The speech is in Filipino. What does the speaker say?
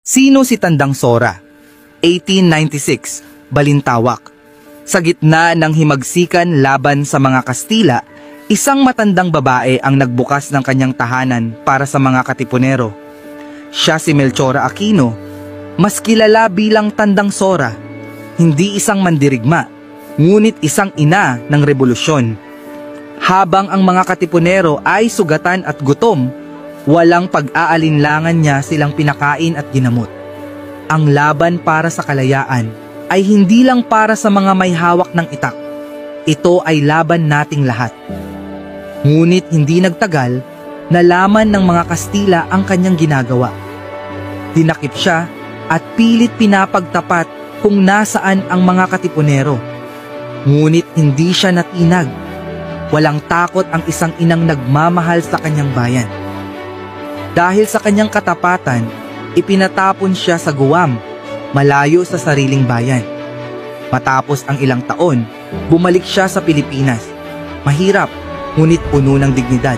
Sino si Tandang Sora? 1896, Balintawak. Sa gitna ng himagsikan laban sa mga Kastila, isang matandang babae ang nagbukas ng kanyang tahanan para sa mga Katipunero. Siya si Melchora Aquino, mas kilala bilang Tandang Sora, hindi isang mandirigma, ngunit isang ina ng rebolusyon. Habang ang mga Katipunero ay sugatan at gutom, walang pag-aalinlangan niya silang pinakain at ginamot. Ang laban para sa kalayaan ay hindi lang para sa mga may hawak ng itak. Ito ay laban nating lahat. Ngunit hindi nagtagal, nalaman ng mga Kastila ang kanyang ginagawa. Dinakip siya at pilit pinapagtapat kung nasaan ang mga Katipunero. Ngunit hindi siya natinag. Walang takot ang isang inang nagmamahal sa kanyang bayan. Dahil sa kanyang katapatan, ipinatapon siya sa Guam, malayo sa sariling bayan. Matapos ang ilang taon, bumalik siya sa Pilipinas. Mahirap, ngunit puno ng dignidad.